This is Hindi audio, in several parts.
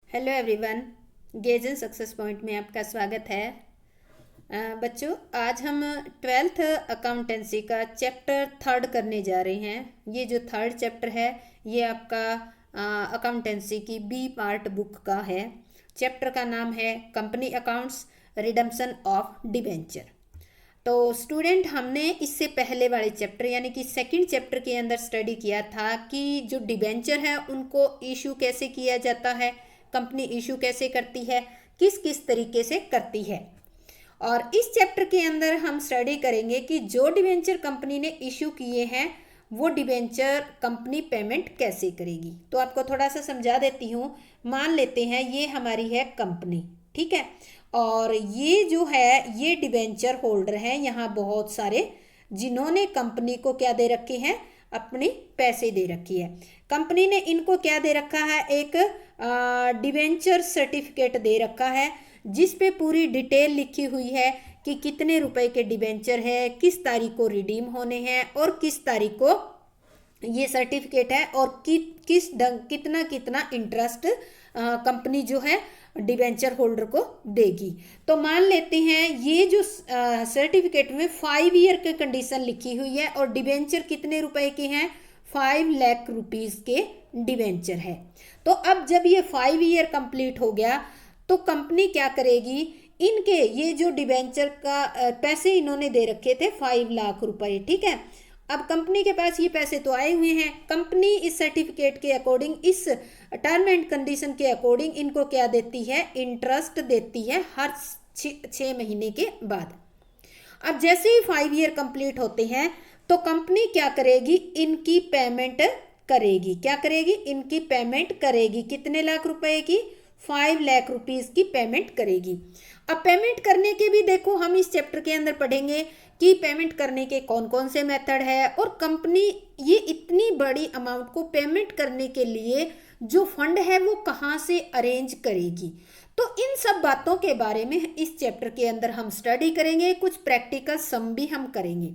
Hello everyone, gauge in success point में आपका स्वागत है। बच्चों, आज हम ट्वेल्थ अकाउंटेंसी का चैप्टर थर्ड करने जा रहे हैं। ये जो थर्ड चैप्टर है ये आपका अकाउंटेंसी की बी पार्ट बुक का है। चैप्टर का नाम है company accounts, redemption of debenture. तो स्टूडेंट, हमने इससे पहले वाले चैप्टर यानी कि सेकंड चैप्टर के अंदर स्टडी किया था कि जो डिबेंचर है उनको इशू कैसे किया जाता है, कंपनी इशू कैसे करती है, किस किस तरीके से करती है। और इस चैप्टर के अंदर हम स्टडी करेंगे कि जो डिबेंचर कंपनी ने इशू किए हैं वो डिबेंचर कंपनी पेमेंट कैसे करेगी। तो आपको थोड़ा सा समझा देती हूँ। मान लेते हैं ये हमारी है कंपनी, ठीक है, और ये जो है ये डिबेंचर होल्डर हैं यहाँ बहुत सारे, जिन्होंने कंपनी को क्या दे रखे हैं, अपनी पैसे दे रखी है। कंपनी ने इनको क्या दे रखा है, एक डिबेंचर सर्टिफिकेट दे रखा है जिस पे पूरी डिटेल लिखी हुई है कि कितने रुपए के डिबेंचर है, किस तारीख को रिडीम होने हैं और किस तारीख को ये सर्टिफिकेट है और किस ढंग कितना कितना इंटरेस्ट कंपनी जो है डिबेंचर होल्डर को देगी। तो मान लेते हैं ये जो सर्टिफिकेट में 5 ईयर की कंडीशन लिखी हुई है और डिबेंचर कितने रुपए के हैं, 5 लाख रुपीस के डिबेंचर है। तो अब जब ये 5 ईयर कंप्लीट हो गया तो कंपनी क्या करेगी, इनके ये जो डिबेंचर का पैसे इन्होंने दे रखे थे 5 लाख रुपए, ठीक है। अब कंपनी के पास ये पैसे तो आए हुए हैं, कंपनी इस सर्टिफिकेट के अकॉर्डिंग, इस टर्म एंड कंडीशन के अकॉर्डिंग इनको क्या देती है, इंटरेस्ट देती है हर 6 महीने के बाद। अब जैसे ही 5 ईयर कंप्लीट होते हैं तो कंपनी क्या करेगी, इनकी पेमेंट करेगी। क्या करेगी, इनकी पेमेंट करेगी। कितने लाख रुपए की, 5 लाख रुपीस की पेमेंट करेगी। अब पेमेंट करने के भी देखो हम इस चैप्टर के अंदर पढ़ेंगे कि पेमेंट करने के कौन कौन से मेथड है और कंपनी ये इतनी बड़ी अमाउंट को पेमेंट करने के लिए जो फंड है वो कहाँ से अरेंज करेगी। तो इन सब बातों के बारे में इस चैप्टर के अंदर हम स्टडी करेंगे, कुछ प्रैक्टिकल सम भी हम करेंगे।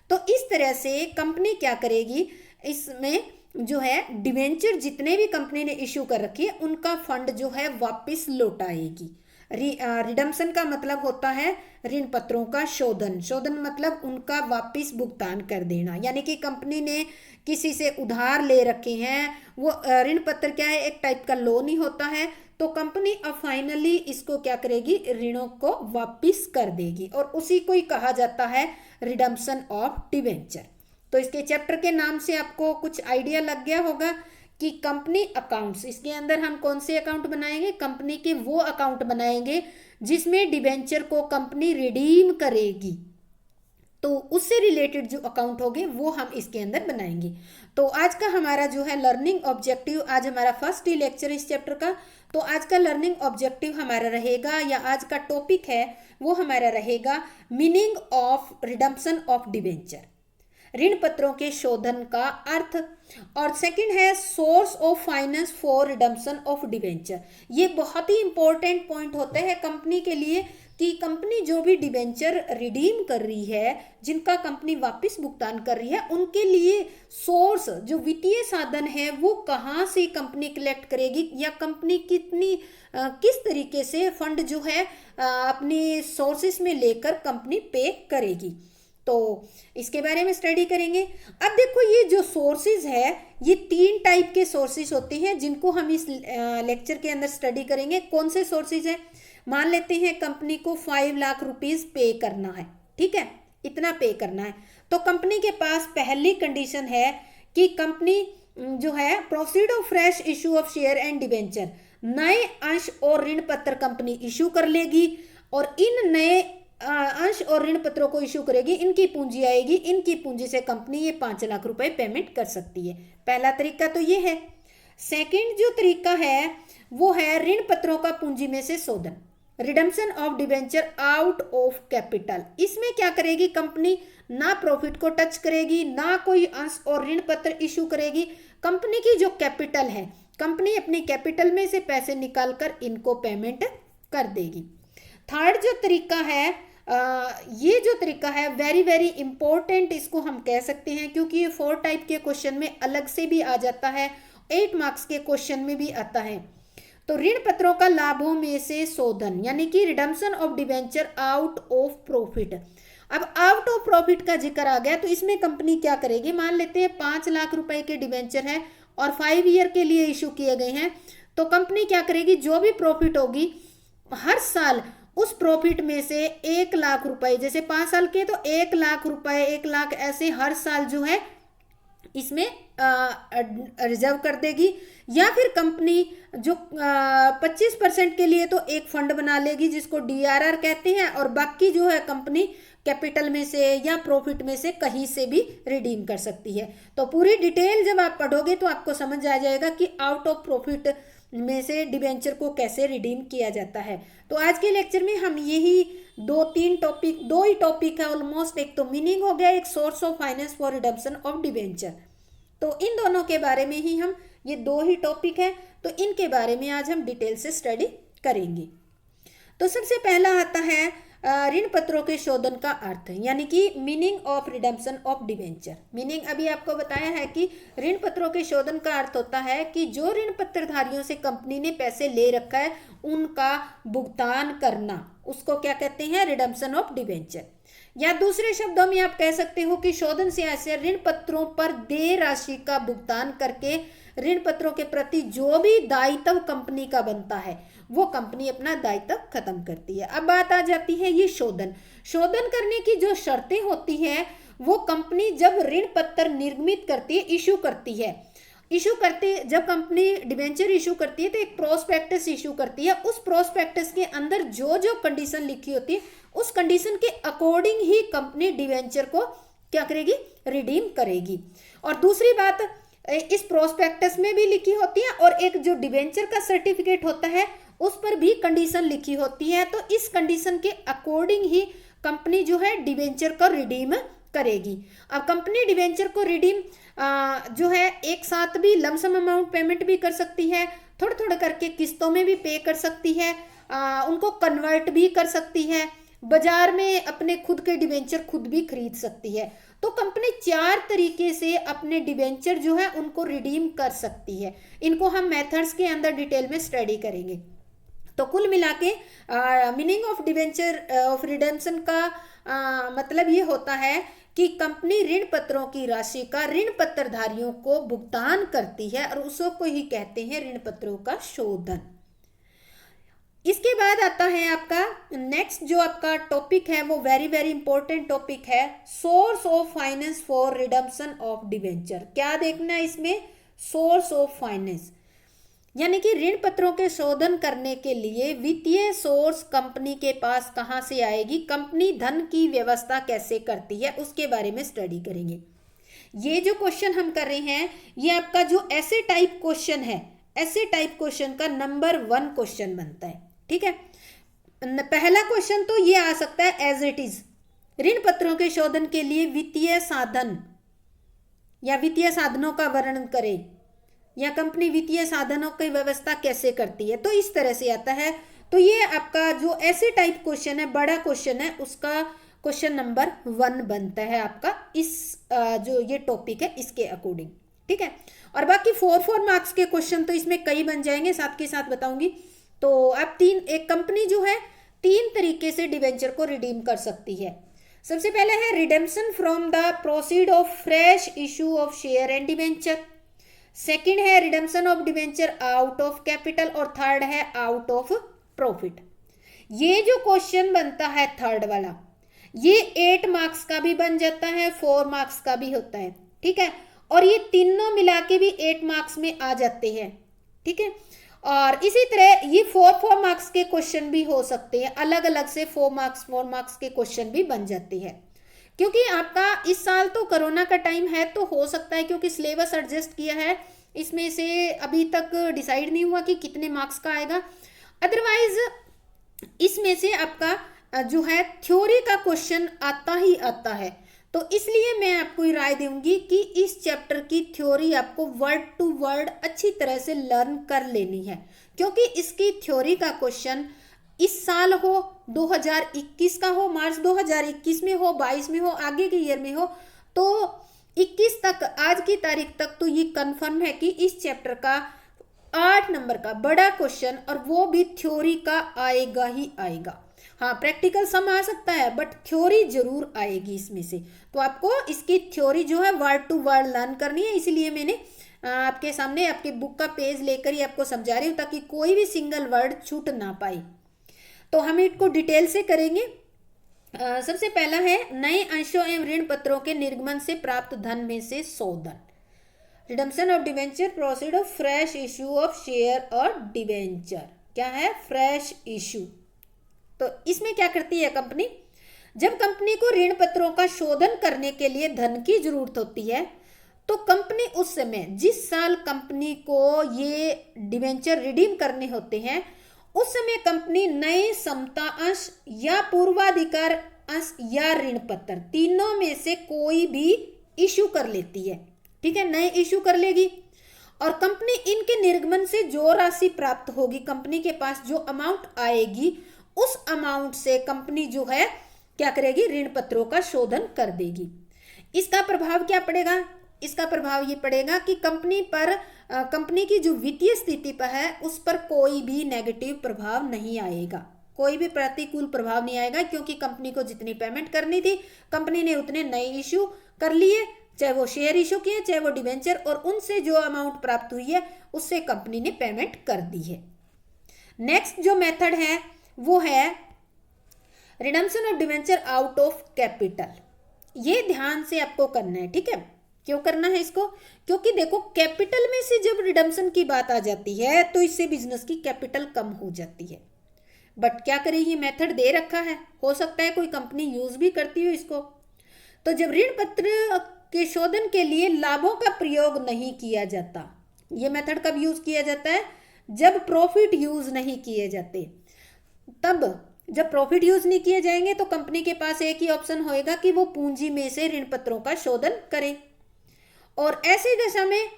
तो इस तरह से कंपनी क्या करेगी, इसमें जो है डिवेंचर जितने भी कंपनी ने इशू कर रखी है उनका फंड जो है वापस लौटाएगी। रिडम्पशन का मतलब होता है ऋण पत्रों का शोधन। शोधन मतलब उनका वापस भुगतान कर देना, यानी कि कंपनी ने किसी से उधार ले रखे हैं, वो ऋण पत्र क्या है, एक टाइप का लोन ही होता है। तो कंपनी अब फाइनली इसको क्या करेगी, ऋणों को वापस कर देगी और उसी को ही कहा जाता है रिडम्पशन ऑफ डिवेंचर। तो इसके चैप्टर के नाम से आपको कुछ आइडिया लग गया होगा कि कंपनी अकाउंट्स, इसके अंदर हम कौन से अकाउंट बनाएंगे, कंपनी के वो अकाउंट बनाएंगे जिसमें डिबेंचर को कंपनी रिडीम करेगी। तो उससे रिलेटेड जो अकाउंट होंगे वो हम इसके अंदर बनाएंगे। तो आज का हमारा जो है लर्निंग ऑब्जेक्टिव, आज हमारा फर्स्ट ही लेक्चर इस चैप्टर का, तो आज का लर्निंग ऑब्जेक्टिव हमारा रहेगा या आज का टॉपिक है वो हमारा रहेगा meaning of redemption of debenture, ऋण पत्रों के शोधन का अर्थ। और सेकंड है source of finance for redemption of debenture. ये बहुत ही इंपॉर्टेंट पॉइंट होते हैं कंपनी के लिए कि कंपनी जो भी डिबेंचर रिडीम कर रही है, जिनका कंपनी वापस भुगतान कर रही है, उनके लिए सोर्स जो वित्तीय साधन है वो कहाँ से कंपनी कलेक्ट करेगी या कंपनी किस तरीके से फंड जो है अपनी सोर्सेस में लेकर कंपनी पे करेगी। तो इसके बारे में स्टडी करेंगे। अब देखो ये जो सोर्सेज है ये 3 टाइप के सोर्सेज होते हैं जिनको हम इस लेक्चर के अंदर स्टडी करेंगे। कौन से सोर्सेज है, मान लेते हैं कंपनी को 5 लाख रुपीस पे करना है, ठीक है, इतना पे करना है। तो कंपनी के पास पहली कंडीशन है कि कंपनी जो है proceed of fresh issue of share and debenture, नए अंश और ऋण पत्र कंपनी इशू कर लेगी और इन नए अंश और ऋण पत्रों को इशू करेगी, इनकी पूंजी आएगी, इनकी पूंजी से कंपनी ये 5 लाख रुपए पेमेंट कर सकती है। पहला तरीका तो ये है। सेकंड जो तरीका है वो है ऋण पत्रों का पूंजी में से शोधन, redemption of debenture out of capital. इसमें क्या करेगी कंपनी, ना प्रॉफिट को टच करेगी, ना कोई अंश और ऋण पत्र इशू करेगी। कंपनी की जो कैपिटल है, कंपनी अपनी कैपिटल में से पैसे निकालकर इनको पेमेंट कर देगी। थर्ड जो तरीका है, ये जो तरीका है वेरी वेरी इंपॉर्टेंट इसको हम कह सकते हैं, क्योंकि ये 4 टाइप के क्वेश्चन में अलग से भी आ जाता है, 8 मार्क्स के क्वेश्चन में भी आता है। तो ऋण पत्रों का लाभों में से शोधन यानी कि redemption of debenture out of profit. अब आउट ऑफ प्रॉफिट का जिक्र आ गया तो इसमें कंपनी क्या करेगी, मान लेते हैं 5 लाख रुपए के डिबेंचर है और 5 ईयर के लिए इशू किए गए हैं, तो कंपनी क्या करेगी, जो भी प्रॉफिट होगी हर साल उस प्रॉफिट में से 1 लाख रुपए, जैसे 5 साल के तो 1 लाख रुपए, 1 लाख ऐसे हर साल जो है इसमें रिजर्व कर देगी। या फिर कंपनी जो 25% के लिए तो एक फंड बना लेगी जिसको DRR कहते हैं, और बाकी जो है कंपनी कैपिटल में से या प्रॉफिट में से कहीं से भी रिडीम कर सकती है। तो पूरी डिटेल जब आप पढ़ोगे तो आपको समझ आ जाएगा कि आउट ऑफ प्रॉफिट में से डिबेंचर को कैसे रिडीम किया जाता है। तो आज के लेक्चर में हम यही दो ही टॉपिक है ऑलमोस्ट, एक तो मीनिंग हो गया, एक source of finance for redemption of debenture. तो इन दोनों के बारे में ही हम, ये 2 ही टॉपिक है तो इनके बारे में आज हम डिटेल से स्टडी करेंगे। तो सबसे पहला आता है ऋण पत्रों के शोधन का अर्थ, यानी कि meaning of redemption of debenture. Meaning अभी आपको बताया है कि ऋण पत्रों के शोधन का अर्थ होता है कि जो ऋण पत्रधारियों से कंपनी ने पैसे ले रखा है उनका भुगतान करना, उसको क्या कहते हैं, रिडम्पशन ऑफ डिबेंचर। या दूसरे शब्दों में आप कह सकते हो कि शोधन से ऐसे ऋण पत्रों पर देय राशि का भुगतान करके ऋण पत्रों के प्रति जो भी दायित्व कंपनी का बनता है वो कंपनी अपना दायित्व खत्म करती है। अब बात आ जाती है ये शोधन करने की जो शर्तें होती है, वो कंपनी जब ऋण पत्र निर्मित करती है, जब कंपनी डिबेंचर इशू करती है तो एक प्रोस्पेक्टस इशू करती है। उस प्रोस्पेक्टस के अंदर जो जो कंडीशन लिखी होती है उस कंडीशन के अकॉर्डिंग ही कंपनी डिबेंचर को क्या करेगी, रिडीम करेगी। और दूसरी बात, इस प्रोस्पेक्टस में भी लिखी होती है और एक जो डिबेंचर का सर्टिफिकेट होता है उस पर भी कंडीशन लिखी होती है। तो इस कंडीशन के अकॉर्डिंग ही कंपनी जो है डिबेंचर को रिडीम करेगी। अब कंपनी डिबेंचर को रिडीम जो है एक साथ भी लमसम अमाउंट पेमेंट भी कर सकती है, थोड़ा थोड़ा करके किस्तों में भी पे कर सकती है, उनको कन्वर्ट भी कर सकती है, बाजार में अपने खुद के डिबेंचर खुद भी खरीद सकती है। तो कंपनी 4 तरीके से अपने डिबेंचर जो है उनको रिडीम कर सकती है। इनको हम मेथड्स के अंदर डिटेल में स्टडी करेंगे। तो कुल मिला के meaning of debenture of redemption का मतलब ये होता है कि कंपनी ऋण पत्रों की राशि का ऋण पत्रधारियों को भुगतान करती है और उसको ही कहते हैं ऋण पत्रों का शोधन। इसके बाद आता है आपका नेक्स्ट जो आपका टॉपिक है वो वेरी वेरी इंपॉर्टेंट टॉपिक है, source of finance for redemption of debenture. क्या देखना है इसमें, सोर्स ऑफ फाइनेंस, यानी कि ऋण पत्रों के शोधन करने के लिए वित्तीय सोर्स कंपनी के पास कहां से आएगी, कंपनी धन की व्यवस्था कैसे करती है, उसके बारे में स्टडी करेंगे। ये जो क्वेश्चन हम कर रहे हैं ये आपका जो ऐसे टाइप क्वेश्चन है, ऐसे टाइप क्वेश्चन का नंबर 1 क्वेश्चन बनता है। ठीक है, पहला क्वेश्चन तो ये आ सकता है एज इट इज, ऋण पत्रों के शोधन के लिए वित्तीय साधन या वित्तीय साधनों का वर्णन करें, या कंपनी वित्तीय साधनों की व्यवस्था कैसे करती है। तो इस तरह से आता है। तो ये आपका जो ऐसे टाइप क्वेश्चन है, बड़ा क्वेश्चन है, उसका क्वेश्चन नंबर 1 बनता है आपका इस जो ये टॉपिक है इसके अकॉर्डिंग। ठीक है, और बाकी 4 मार्क्स के क्वेश्चन तो इसमें कई बन जाएंगे, साथ के साथ बताऊंगी। तो आप एक कंपनी जो है 3 तरीके से डिबेंचर को रिडीम कर सकती है। सबसे पहले है redemption from the proceed of fresh issue of share and debenture, second है redemption of debenture out of capital, और थर्ड है आउट ऑफ प्रॉफिट। ये जो क्वेश्चन बनता है थर्ड वाला, ये 8 मार्क्स का भी बन जाता है, 4 मार्क्स का भी होता है। ठीक है, और ये तीनों मिला के भी 8 मार्क्स में आ जाते हैं। ठीक है, और इसी तरह ये 4 मार्क्स के क्वेश्चन भी हो सकते हैं, अलग अलग से 4 मार्क्स के क्वेश्चन भी बन जाते हैं। क्योंकि आपका इस साल तो कोरोना का टाइम है तो हो सकता है, क्योंकि सिलेबस एडजस्ट किया है, इसमें से अभी तक डिसाइड नहीं हुआ कि कितने मार्क्स का आएगा। अदरवाइज इसमें से आपका जो है थ्योरी का क्वेश्चन आता ही आता है। तो इसलिए मैं आपको राय दूंगी कि इस चैप्टर की थ्योरी आपको वर्ड टू वर्ड अच्छी तरह से लर्न कर लेनी है, क्योंकि इसकी थ्योरी का क्वेश्चन इस साल हो, 2021 का हो, मार्च 2021 में हो, 22 में हो, आगे के ईयर में हो, तो 21 तक, आज की तारीख तक तो ये कंफर्म है कि इस चैप्टर का 8 नंबर का बड़ा क्वेश्चन, और वो भी थ्योरी का आएगा ही आएगा। हाँ, प्रैक्टिकल सम आ सकता है बट थ्योरी जरूर आएगी इसमें से। तो आपको इसकी थ्योरी जो है वर्ड टू वर्ड लर्न करनी है, इसलिए मैंने आपके सामने आपके बुक का पेज लेकर ही आपको समझा रही हूँ, ताकि कोई भी सिंगल वर्ड छूट ना पाए। तो हम इसको डिटेल से करेंगे। सबसे पहला है नए अंशों एवं ऋण पत्रों के निर्गमन से प्राप्त धन में से शोधन। Redemption of debenture, proceed of fresh issue of share और डिवेंचर। क्या है? Fresh issue. तो इसमें क्या करती है कंपनी? जब कंपनी को ऋण पत्रों का शोधन करने के लिए धन की जरूरत होती है, तो कंपनी उस समय, जिस साल कंपनी को ये डिवेंचर रिडीम करने होते हैं, उस समय कंपनी नए समता अंश या पूर्वाधिकार अंश या ऋण पत्र, तीनों में से कोई भी इशू कर लेती है। ठीक है, नए इशू कर लेगी, और कंपनी इनके निर्गमन से जो राशि प्राप्त होगी, कंपनी के पास जो अमाउंट आएगी, उस अमाउंट से कंपनी जो है क्या करेगी? ऋण पत्रों का शोधन कर देगी। इसका प्रभाव क्या पड़ेगा? इसका प्रभाव ये पड़ेगा कि कंपनी पर, कंपनी की जो वित्तीय स्थिति पर है उस पर कोई भी नेगेटिव प्रभाव नहीं आएगा, कोई भी प्रतिकूल प्रभाव नहीं आएगा, क्योंकि कंपनी को जितनी पेमेंट करनी थी कंपनी ने उतने नए इशू कर लिए, चाहे वो शेयर इशू किए चाहे वो डिवेंचर, और उनसे जो अमाउंट प्राप्त हुई है उससे कंपनी ने पेमेंट कर दी है। नेक्स्ट जो मेथड है वो है redemption of debenture out of capital. ये ध्यान से आपको करना है। ठीक है, क्यों करना है इसको? क्योंकि देखो, कैपिटल में से जब रिडम्पशन की बात आ जाती है तो इससे बिजनेस की कैपिटल कम हो जाती है। बट क्या करें, ये मेथड दे रखा है, हो सकता है कोई कंपनी यूज भी करती हो इसको। तो जब ऋण पत्र के शोधन के लिए लाभों का प्रयोग नहीं किया जाता, ये मेथड कब यूज किया जाता है? जब प्रॉफिट यूज नहीं किए जाते। तब जब प्रॉफिट यूज नहीं किए जाएंगे तो कंपनी के पास एक ही ऑप्शन होएगा कि वो पूंजी में से ऋण पत्रों का शोधन करें, और ऐसी दशा में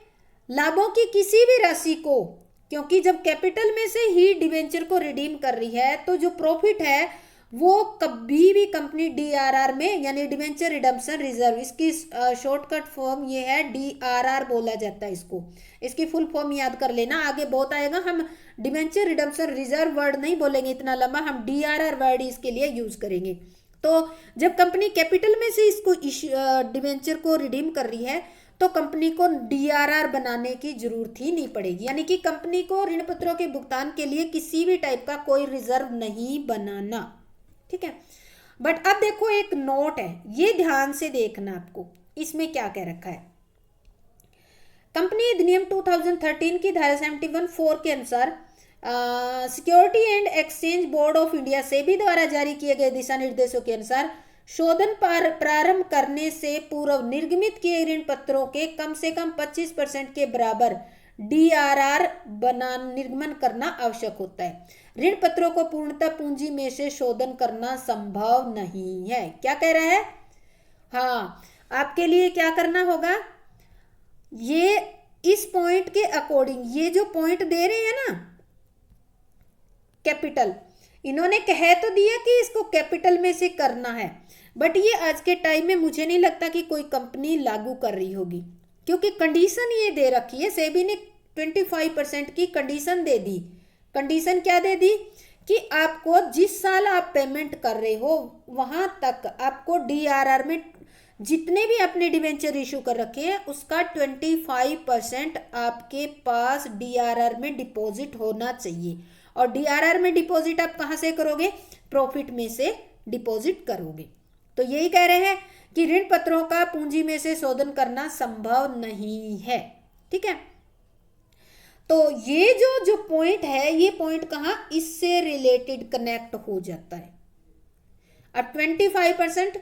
लाभों की किसी भी राशि को, क्योंकि जब कैपिटल में से ही डिवेंचर को रिडीम कर रही है, तो जो प्रॉफिट है वो कभी भी कंपनी डीआरआर में, यानी डिवेंचर रिडम्पशन रिजर्व, इसकी शॉर्टकट फॉर्म ये है, डीआरआर बोला जाता है इसको। इसकी फुल फॉर्म याद कर लेना, आगे बहुत आएगा। हम डिवेंचर रिडम्पशन रिजर्व वर्ड नहीं बोलेंगे इतना लंबा, हम डीआरआर वर्ड इसके लिए यूज करेंगे। तो जब कंपनी कैपिटल में से इसको डिवेंचर को रिडीम कर रही है, तो कंपनी को डीआरआर बनाने की जरूरत ही नहीं पड़ेगी, यानी कि कंपनी को ऋण पत्रों के भुगतान के लिए किसी भी टाइप का कोई रिजर्व नहीं बनाना। ठीक है, बट अब देखो एक नोट है, ये ध्यान से देखना आपको, इसमें क्या कह रखा है। कंपनी अधिनियम 2013 की धारा 71(4) के अनुसार security and exchange board of India SEBI द्वारा जारी किए गए दिशा निर्देशों के अनुसार शोधन प्रारंभ करने से पूर्व निर्गमित किए ऋण पत्रों के कम से कम 25% के बराबर डीआरआर निर्गमन करना आवश्यक होता है। ऋण पत्रों को पूर्णतः पूंजी में से शोधन करना संभव नहीं है। क्या कह रहा है? हाँ, आपके लिए क्या करना होगा, ये इस पॉइंट के अकॉर्डिंग, ये जो पॉइंट दे रहे हैं ना कैपिटल, इन्होंने कह तो दिया कि इसको कैपिटल में से करना है, बट ये आज के टाइम में मुझे नहीं लगता कि कोई कंपनी लागू कर रही होगी, क्योंकि कंडीशन ये दे रखी है। सेबी ने 25% की कंडीशन दे दी। कंडीशन क्या दे दी कि आपको जिस साल आप पेमेंट कर रहे हो वहां तक आपको डीआरआर में जितने भी आपने डिवेंचर इशू कर रखे हैं उसका 25% आपके पास डीआरआर में डिपॉजिट होना चाहिए। और डीआरआर में डिपॉजिट आप कहां से करोगे? प्रॉफिट में से डिपॉजिट करोगे। तो यही कह रहे हैं कि ऋण पत्रों का पूंजी में से शोधन करना संभव नहीं है। ठीक है, तो ये जो पॉइंट है, ये पॉइंट कहां इससे रिलेटेड कनेक्ट हो जाता है। अब 25%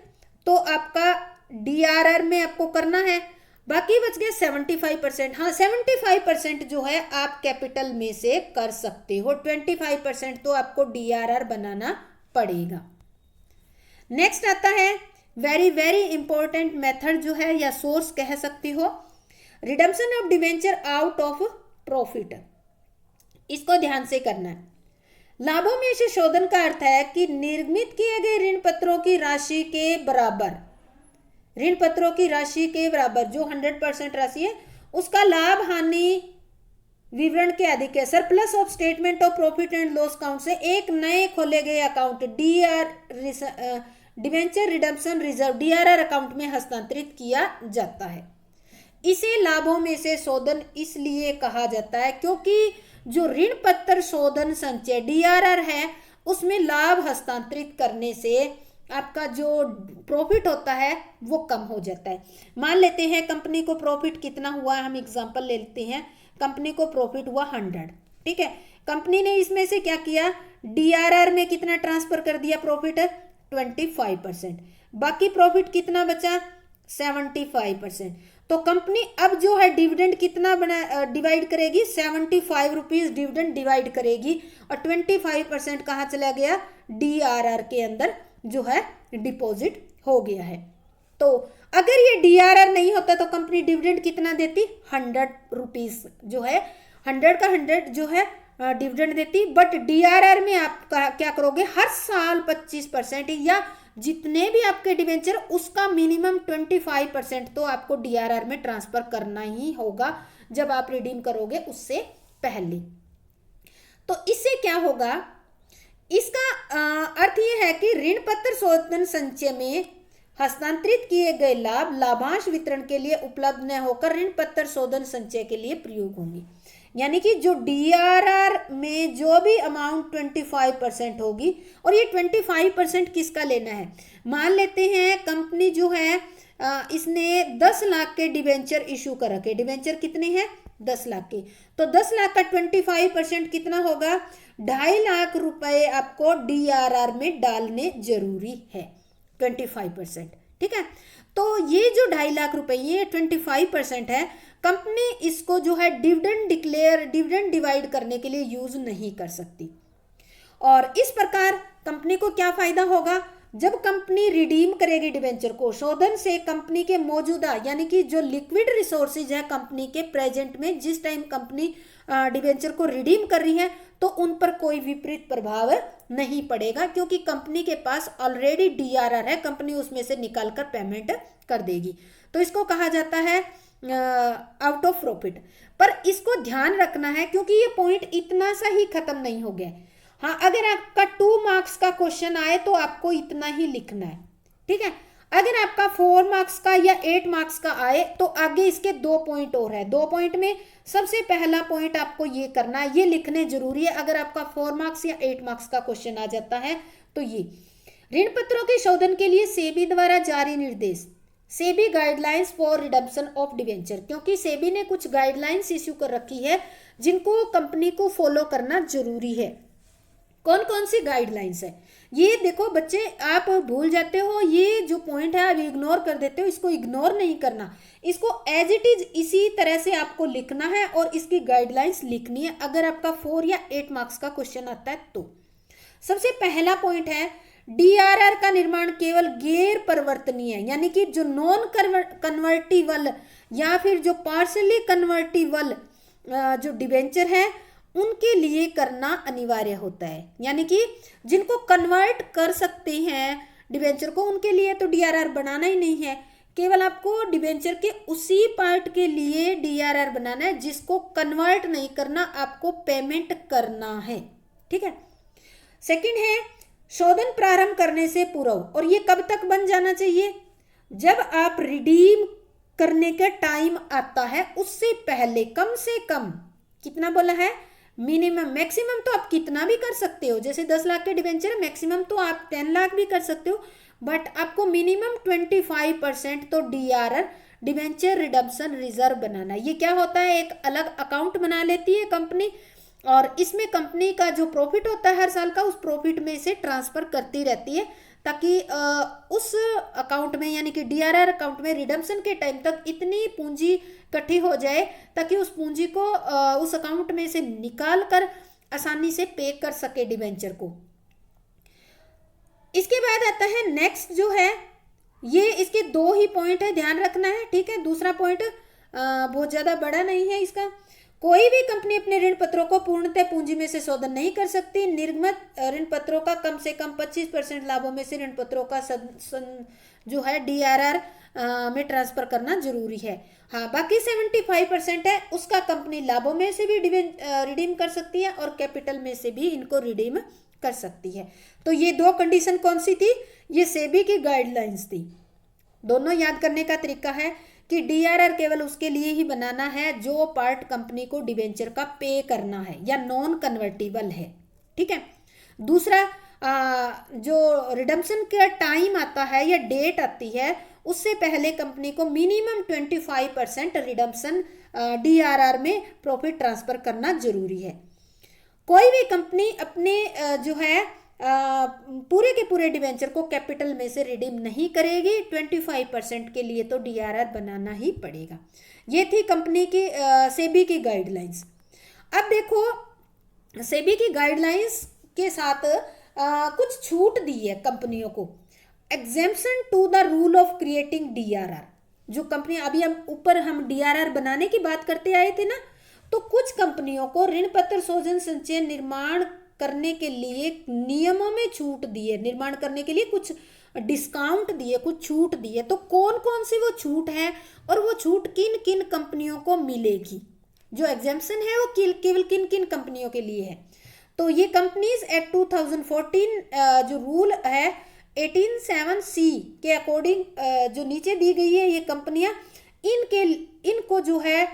तो आपका डीआरआर में आपको करना है, बाकी बच गया 75%। हाँ, 75% जो है आप कैपिटल में से कर सकते हो, 25% तो आपको डीआरआर बनाना पड़ेगा। नेक्स्ट आता है वेरी वेरी इंपॉर्टेंट मेथड जो है, या सोर्स कह सकती हो, redemption of debenture out of profit. इसको ध्यान से करना है। लाभों में से शोधन का अर्थ है कि निर्मित किए गए ऋण पत्रों की राशि के बराबर, ऋण पत्रों की राशि के बराबर जो 100% राशि है उसका लाभ हानि विवरण के अधिक है। Surplus of statement of profit and loss account से एक नए खोले गए account debenture redemption reserve DRR account में हस्तांतरित किया जाता है। इसे लाभों में से शोधन इसलिए कहा जाता है क्योंकि जो ऋण पत्र शोधन संचय डीआरआर है उसमें लाभ हस्तांतरित करने से आपका जो प्रॉफिट होता है वो कम हो जाता है। मान लेते हैं कंपनी को प्रॉफिट कितना हुआ, हम एग्जांपल ले लेते हैं, कंपनी को प्रॉफिट हुआ 100, ठीक है। कंपनी ने इसमें से क्या किया, डीआरआर में कितना ट्रांसफर कर दिया प्रॉफिट, 25%। बाकी प्रॉफिट कितना बचा, 75%। तो कंपनी अब जो है डिविडेंड कितना बना डिवाइड करेगी, 75 रुपीज डिविडेंड डिवाइड करेगी और 25% कहाँ चला गया, डीआरआर के अंदर जो है डिपॉजिट हो गया है। तो अगर ये डीआरआर नहीं होता तो कंपनी डिविडेंड कितना देती, 100 रुपीज जो है 100 का 100 जो है डिविडेंड देती। बट डीआरआर में आप क्या करोगे, हर साल 25% या जितने भी आपके डिवेंचर उसका मिनिमम 25% तो आपको डीआरआर में ट्रांसफर करना ही होगा जब आप रिडीम करोगे उससे पहले। तो इससे क्या होगा, इसका अर्थ यह है कि ऋण पत्र शोधन संचय में हस्तांतरित किए गए लाभ लाभांश वितरण के लिए उपलब्ध न होकर ऋण पत्र शोधन संचय के लिए प्रयोग होंगे। यानी कि जो डीआरआर में जो भी अमाउंट 25% होगी, और ये 25% किसका लेना है, मान लेते हैं कंपनी जो है इसने 10 लाख के डिवेंचर इशू कर रखे, डिवेंचर कितने हैं, 10 लाख के, तो 10 लाख का 25% कितना होगा, 2.5 लाख रुपए आपको डीआरआर में डालने जरूरी है, 25%, ठीक है। तो ये जो 2.5 लाख रुपए ये 25% है, कंपनी इसको जो है डिविडेंड डिवाइड करने के लिए यूज नहीं कर सकती। और इस प्रकार कंपनी को क्या फायदा होगा, जब कंपनी रिडीम करेगी डिवेंचर को, शोधन से कंपनी के मौजूदा यानी कि जो लिक्विड रिसोर्सेज है कंपनी के प्रेजेंट में, जिस टाइम कंपनी डिवेंचर को रिडीम कर रही है तो उन पर कोई विपरीत प्रभाव नहीं पड़ेगा, क्योंकि कंपनी के पास ऑलरेडी डीआरआर है, कंपनी उसमें से निकाल कर पेमेंट कर देगी। तो इसको कहा जाता है आउट ऑफ प्रॉफिट। पर इसको ध्यान रखना है क्योंकि ये पॉइंट इतना सा ही खत्म नहीं हो गया। हाँ, अगर आपका 2 मार्क्स का क्वेश्चन आए तो आपको इतना ही लिखना है, ठीक है। अगर आपका 4 मार्क्स का या 8 मार्क्स का आए तो आगे इसके 2 पॉइंट और है। 2 पॉइंट में सबसे पहला पॉइंट आपको ये करना है, ये लिखने जरूरी है। अगर आपका 4 मार्क्स या 8 मार्क्स का क्वेश्चन आ जाता है तो ये ऋण पत्रों के शोधन के लिए सेबी द्वारा जारी निर्देश, SEBI guidelines for redemption of debenture, क्योंकि सेबी ने कुछ गाइडलाइंस इश्यू कर रखी है जिनको कंपनी को फॉलो करना जरूरी है। कौन कौन सी गाइडलाइंस है ये देखो बच्चे, आप भूल जाते हो, ये जो पॉइंट है आप इग्नोर कर देते हो, इसको इग्नोर नहीं करना, इसको एज इट इज इसी तरह से आपको लिखना है और इसकी गाइडलाइंस लिखनी है अगर आपका 4 या 8 मार्क्स का क्वेश्चन आता है तो। सबसे पहला पॉइंट है, डीआरआर का निर्माण केवल गैर परिवर्तनीय यानी कि जो नॉन कन्वर्टिबल या फिर जो पार्शली कन्वर्टिबल जो डिवेंचर है उनके लिए करना अनिवार्य होता है। यानी कि जिनको कन्वर्ट कर सकते हैं डिवेंचर को, उनके लिए तो डीआरआर बनाना ही नहीं है, केवल आपको डिवेंचर के उसी पार्ट के लिए डीआरआर बनाना है जिसको कन्वर्ट नहीं करना, आपको पेमेंट करना है, ठीक है। सेकंड है, शोधन प्रारंभ करने से पूर्व, और ये कब तक बन जाना चाहिए, जब आप रिडीम करने का टाइम आता है उससे पहले कम से कम कितना बोला है, मिनिमम, मैक्सिमम तो आप कितना भी कर सकते हो, जैसे 10 लाख के डिवेंचर, मैक्सिमम तो आप 10 लाख भी कर सकते हो, बट आपको मिनिमम 25% तो डीआरआर डिवेंचर रिडम्पशन रिजर्व बनाना। ये क्या होता है, एक अलग अकाउंट बना लेती है कंपनी और इसमें कंपनी का जो प्रॉफिट होता है हर साल का, उस प्रॉफिट में से ट्रांसफर करती रहती है ताकि उस अकाउंट में यानी कि डीआरआर अकाउंट में रिडम्पशन के टाइम तक इतनी पूंजी इकट्ठी हो जाए ताकि उस पूंजी को उस अकाउंट में से निकाल कर आसानी से पे कर सके डिवेंचर को। इसके बाद आता है नेक्स्ट जो है, ये इसके 2 ही पॉइंट है, ध्यान रखना है, ठीक है। दूसरा पॉइंट बहुत ज़्यादा बड़ा नहीं है इसका। कोई भी कंपनी अपने ऋण पत्रों को पूर्णतः पूंजी में से शोधन नहीं कर सकती। निर्गत ऋण पत्रों का कम से कम 25% लाभों में से ऋण पत्रों का जो है DRR में ट्रांसफर करना जरूरी है। हाँ, बाकी 75% है उसका कंपनी लाभों में से भी रिडीम कर सकती है और कैपिटल में से भी इनको रिडीम कर सकती है। तो ये दो कंडीशन कौन सी थी? ये सेबी की गाइडलाइंस थी। दोनों याद करने का तरीका है कि DRR केवल उसके लिए ही बनाना है जो पार्ट कंपनी को डिवेंचर का पे करना है या नॉन कन्वर्टिबल है। ठीक है। दूसरा, जो रिडम्पशन का टाइम आता है या डेट आती है, उससे पहले कंपनी को मिनिमम 25% रिडम्पशन DRR में प्रॉफिट ट्रांसफर करना जरूरी है। कोई भी कंपनी अपने जो है पूरे के पूरे डिवेंचर को कैपिटल में से रिडीम नहीं करेगी। 25% के लिए तो DRR बनाना ही पड़ेगा। ये थी कंपनी की सेबी की गाइडलाइंस। अब देखो, सेबी की गाइडलाइंस के साथ कुछ छूट दी है कंपनियों को। Exemption to the rule of creating DRR। जो कंपनी अभी हम DRR बनाने की बात करते आए थे ना, तो कुछ कंपनियों को ऋण पत्र शोधन संचय निर्माण करने के लिए नियमों में छूट दी है। निर्माण करने के लिए कुछ डिस्काउंट दिए, कुछ छूट दी है। तो कौन कौन सी वो छूट है और वो छूट किन किन कंपनियों को मिलेगी? जो एग्जेम्पशन है वो केवल किन किन कंपनियों के लिए है? तो ये कंपनीज एक्ट 2014 जो रूल है 18(7)(c) के अकॉर्डिंग जो नीचे दी गई है, ये कंपनियां इनको जो है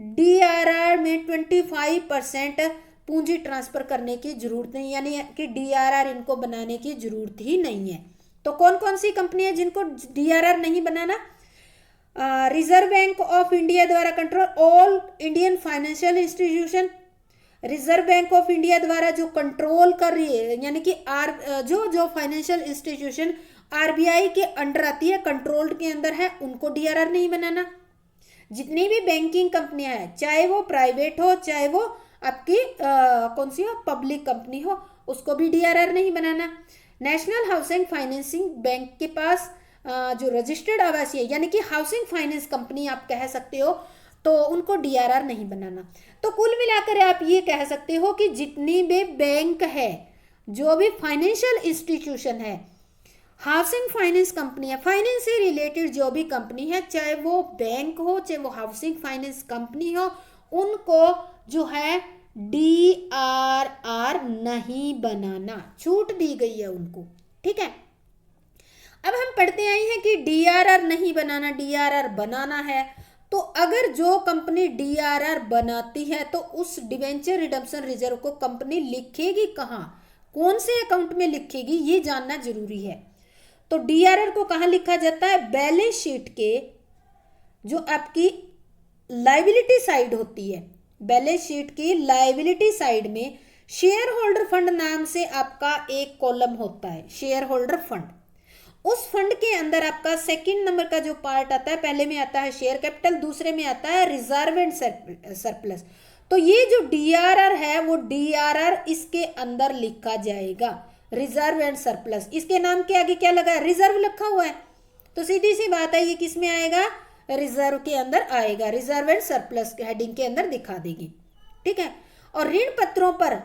DRR में 25% पूंजी ट्रांसफर करने की जरूरत नहीं, यानी कि DRR इनको बनाने की जरूरत ही नहीं है। तो कौन कौन सी कंपनियां जिनको DRR नहीं बनाना? रिजर्व बैंक ऑफ इंडिया द्वारा control all Indian financial institution. Reserve bank of India द्वारा जो कंट्रोल कर रही है, यानी कि जो फाइनेंशियल इंस्टीट्यूशन RBI के अंडर आती है, कंट्रोल के अंदर है, उनको DRR नहीं बनाना। जितनी भी बैंकिंग कंपनियां हैं, चाहे वो प्राइवेट हो चाहे वो आपकी कौन सी हो, पब्लिक कंपनी हो, उसको भी DRR नहीं बनाना। नेशनल हाउसिंग फाइनेंसिंग बैंक के पास जो रजिस्टर्ड आवासीय यानी कि हाउसिंग फाइनेंस कंपनी आप कह सकते हो, तो उनको DRR नहीं बनाना। तो कुल मिलाकर आप ये कह सकते हो कि जितनी भी बैंक है, जो भी फाइनेंशियल इंस्टीट्यूशन है, हाउसिंग फाइनेंस कंपनी है, फाइनेंस से रिलेटेड जो भी कंपनी है, चाहे वो बैंक हो चाहे वो हाउसिंग फाइनेंस कंपनी हो, उनको जो है DRR नहीं बनाना, छूट दी गई है उनको। ठीक है। अब हम पढ़ते आए हैं कि DRR नहीं बनाना, DRR बनाना है। तो अगर जो कंपनी DRR बनाती है तो उस डिवेंचर रिडम्पशन रिजर्व को कंपनी लिखेगी कहाँ, कौन से अकाउंट में लिखेगी, ये जानना जरूरी है। तो DRR को कहाँ लिखा जाता है? बैलेंस शीट के जो आपकी लायबिलिटी साइड होती है, बैलेंस शीट की लायबिलिटी साइड में शेयर होल्डर फंड नाम से आपका एक कॉलम होता है, शेयर होल्डर फंड। उस फंड के अंदर आपका सेकंड नंबर का जो पार्ट आता है, पहले में आता है शेयर कैपिटल, दूसरे में आता है रिजर्व एंड सरप्लस। तो ये जो DRR है वो DRR इसके अंदर लिखा जाएगा, रिजर्व एंड सरप्लस। इसके नाम के आगे क्या लगा है? रिजर्व लिखा हुआ है। तो सीधी सी बात है, ये किस में आएगा? रिजर्व के अंदर आएगा, रिजर्व एंड सरप्लस के हेडिंग के अंदर दिखा देगी। ठीक है। और ऋण पत्रों पर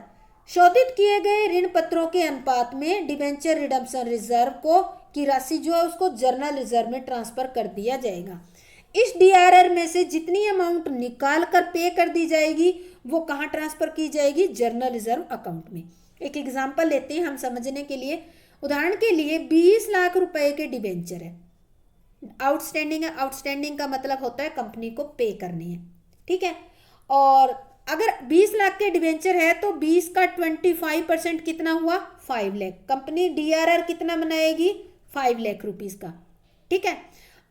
शोधित किए गए ऋण पत्रों के अनुपात में डिवेंचर रिडम्पशन रिजर्व को की राशि जो है उसको जर्नल रिजर्व में ट्रांसफर कर दिया जाएगा। इस DRR में से जितनी अमाउंट निकाल कर पे कर दी जाएगी वो कहाँ ट्रांसफर की जाएगी? जर्नल रिजर्व अकाउंट में। एक एग्जांपल लेते हैं हम समझने के लिए। उदाहरण के लिए 20 लाख रुपए के डिवेंचर है, आउटस्टैंडिंग है। आउटस्टैंडिंग का मतलब होता है कंपनी को पे करनी है। ठीक है। और अगर 20 लाख के डिवेंचर है तो 20 का 25% कितना हुआ? 5 लाख। कंपनी DRR कितना बनाएगी? 5 लाख रुपीस का। ठीक है।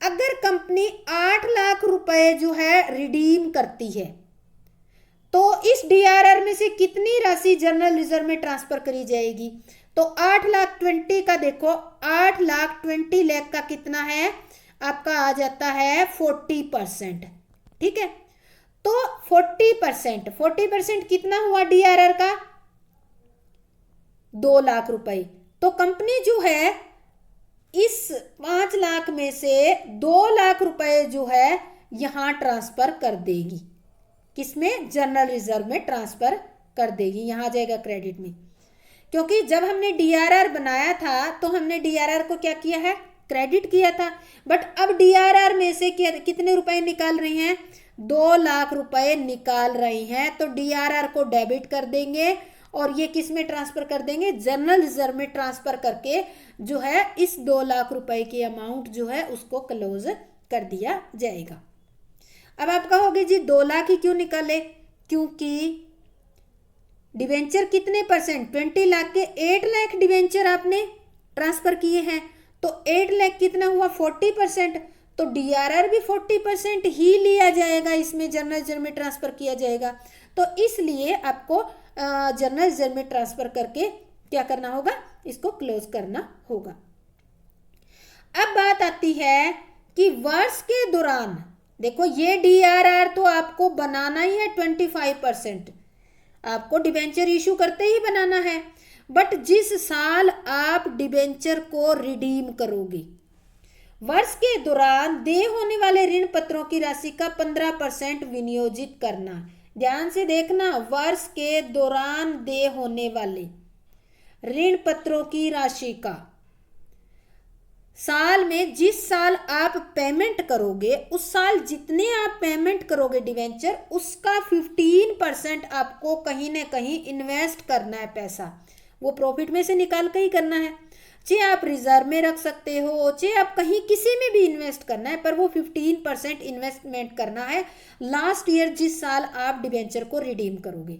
अगर कंपनी 8 लाख रुपए जो है रिडीम करती है तो इस DRR में से कितनी राशि जनरल रिजर्व में ट्रांसफर करी जाएगी? तो 8 लाख 20 का देखो, 8 लाख 20 लाख का कितना है आपका? आ जाता है 40%। ठीक है। तो 40% कितना हुआ DRR का? 2 लाख रुपए। तो कंपनी जो है इस 5 लाख में से 2 लाख रुपए जो है यहाँ ट्रांसफर कर देगी। किसमें? जनरल रिजर्व में ट्रांसफर कर देगी, यहाँ आ जाएगा क्रेडिट में। क्योंकि जब हमने डीआरआर बनाया था तो हमने डीआरआर को क्या किया है? क्रेडिट किया था। बट अब डीआरआर में से कितने रुपए निकाल रहे हैं? 2 लाख रुपए निकाल रहे हैं। तो डीआरआर को डेबिट कर देंगे और ये किस में ट्रांसफर कर देंगे? जनरल रिजर्व में ट्रांसफर करके जो है इस 2 लाख रुपए की अमाउंट जो है उसको क्लोज कर दिया जाएगा। अब आप कहोगे जी 2 लाख ही क्यों निकाले? क्योंकि डिवेंचर कितने परसेंट? 20 लाख के 8 लाख डिवेंचर आपने ट्रांसफर किए हैं, तो 8 लाख कितना हुआ? 40%। तो डीआरआर भी 40% ही लिया जाएगा, इसमें जनरल रिजर्व में ट्रांसफर किया जाएगा। तो इसलिए आपको जनरल रिजर्व में ट्रांसफर करके क्या करना होगा? इसको क्लोज करना होगा। अब बात आती है कि वर्ष के दौरान, देखो ये डीआरआर तो आपको बनाना ही है 25%, आपको डिबेंचर इशू करते ही बनाना है। बट जिस साल आप डिबेंचर को रिडीम करोगे, वर्ष के दौरान देय होने वाले ऋण पत्रों की राशि का 15% विनियोजित करना। ध्यान से देखना, वर्ष के दौरान देय होने वाले ऋण पत्रों की राशि का, साल में जिस साल आप पेमेंट करोगे उस साल जितने आप पेमेंट करोगे डिवेंचर, उसका 15% आपको कहीं ना कहीं इन्वेस्ट करना है। पैसा वो प्रॉफिट में से निकाल के ही करना है। चाहे आप रिजर्व में रख सकते हो, चाहे आप कहीं किसी में भी इन्वेस्ट करना है, पर वो 15% इन्वेस्टमेंट करना है लास्ट ईयर जिस साल आप डिवेंचर को रिडीम करोगे।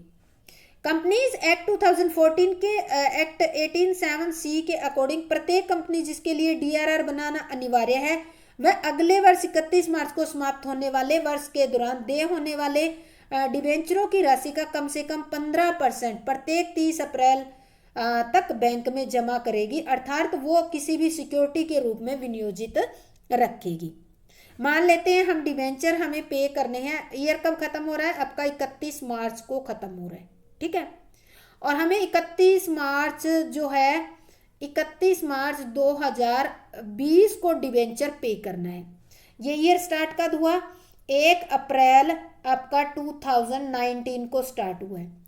कंपनीज एक्ट 2014 के एक्ट 18(7)(c) के अकॉर्डिंग प्रत्येक कंपनी जिसके लिए डीआरआर बनाना अनिवार्य है, वह अगले वर्ष 31 मार्च को समाप्त होने वाले वर्ष के दौरान देय होने वाले डिबेंचरों की राशि का कम से कम 15% प्रत्येक 30 अप्रैल तक बैंक में जमा करेगी, अर्थात वो किसी भी सिक्योरिटी के रूप में विनियोजित रखेगी। मान लेते हैं हम डिबेंचर हमें पे करने हैं, ईयर कब खत्म हो रहा है? आपका 31 मार्च को खत्म हो रहा है, ठीक है। और हमें 31 मार्च जो है 31 मार्च 2020 को डिबेंचर पे करना है। ये ईयर स्टार्ट कब हुआ? 1 अप्रैल आपका 2019 को स्टार्ट हुआ है।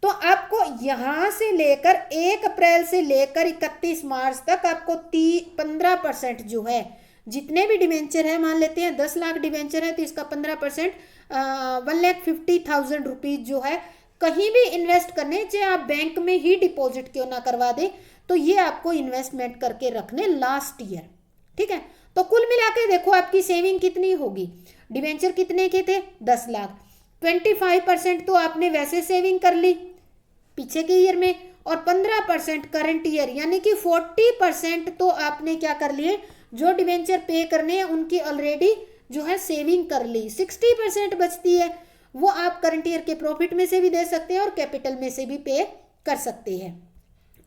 तो आपको यहां से लेकर 1 अप्रैल से लेकर 31 मार्च तक आपको 15% जो है, जितने भी डिबेंचर है, मान लेते हैं 10 लाख डिबेंचर है तो इसका 15% 1,50,000 रुपीज जो है कहीं भी इन्वेस्ट करने, चाहे आप बैंक में ही डिपॉजिट क्यों ना करवा दे, तो ये आपको इन्वेस्टमेंट करके रखने लास्ट ईयर, ठीक है। तो कुल मिला के देखो आपकी सेविंग कितनी होगी। डिबेंचर कितने के थे? 10 लाख। 25% तो आपने वैसे सेविंग कर ली पीछे के ईयर में, और 15% करंट ईयर, यानी कि 40% तो आपने क्या कर लिए, जो डिबेंचर पे करने हैं उनकी ऑलरेडी जो है सेविंग कर ली। 60% बचती है, वो आप करंट ईयर के प्रॉफिट में से भी दे सकते हैं और कैपिटल में से भी पे कर सकते हैं।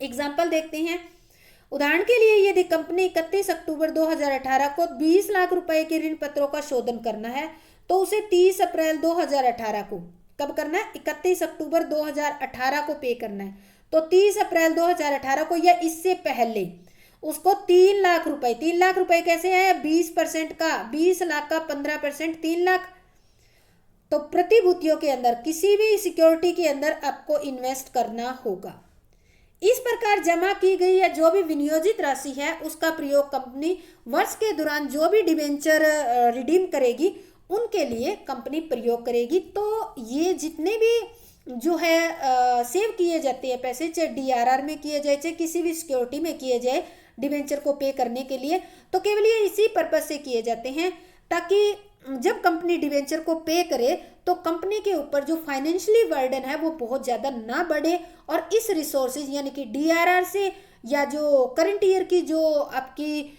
एग्जाम्पल देखते हैं। उदाहरण के लिए यदि कंपनी 31 अक्टूबर 2018 को 20 लाख रुपए के ऋण पत्रों का शोधन करना है, तो उसे 30 अप्रैल 2018 को कब करना है? 31 अक्टूबर 2018 को पे करना है। तो 30 अप्रैल 2018 को या इससे पहले उसको 3 लाख रुपए, 3 लाख रुपए कैसे है? 20% का, 20 लाख का 15% 3 लाख। तो प्रतिभूतियों के अंदर, किसी भी सिक्योरिटी के अंदर आपको इन्वेस्ट करना होगा। इस प्रकार जमा की गई या जो भी विनियोजित राशि है उसका प्रयोग कंपनी वर्ष के दौरान जो भी डिबेंचर रिडीम करेगी उनके लिए कंपनी प्रयोग करेगी। तो ये जितने भी जो है सेव किए जाते हैं पैसे, चाहे डीआरआर में किए जाए, चाहे किसी भी सिक्योरिटी में किए जाए डिबेंचर को पे करने के लिए, तो केवल ये इसी पर्पज से किए जाते हैं ताकि जब कंपनी डिबेंचर को पे करे तो कंपनी के ऊपर जो फाइनेंशियली बर्डन है वो बहुत ज़्यादा ना बढ़े, और इस रिसोर्सेज यानी कि डीआरआर से या जो करंट ईयर की जो आपकी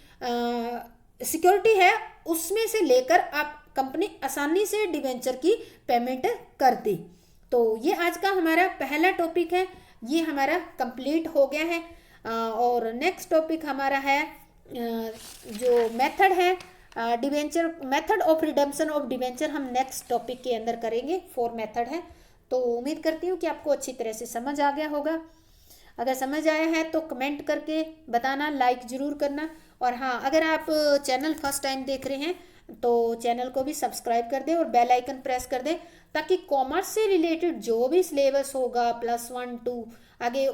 सिक्योरिटी है उसमें से लेकर आप कंपनी आसानी से डिबेंचर की पेमेंट कर दे। तो ये आज का हमारा पहला टॉपिक है, ये हमारा कंप्लीट हो गया है। और नेक्स्ट टॉपिक हमारा है जो मेथड है debenture, method of redemption of debenture, हम नेक्स्ट टॉपिक के अंदर करेंगे। 4 मेथड है। तो उम्मीद करती हूँ कि आपको अच्छी तरह से समझ आ गया होगा। अगर समझ आया है तो कमेंट करके बताना, लाइक ज़रूर करना। और हाँ, अगर आप चैनल फर्स्ट टाइम देख रहे हैं तो चैनल को भी सब्सक्राइब कर दें और बेल आइकन प्रेस कर दें, ताकि कॉमर्स से रिलेटेड जो भी सिलेबस होगा +1 2 आगे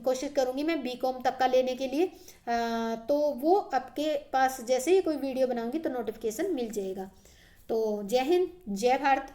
कोशिश करूँगी मैं बीकॉम तक का लेने के लिए, तो वो आपके पास जैसे ही कोई वीडियो बनाऊँगी तो नोटिफिकेशन मिल जाएगा। तो जय हिंद, जय भारत।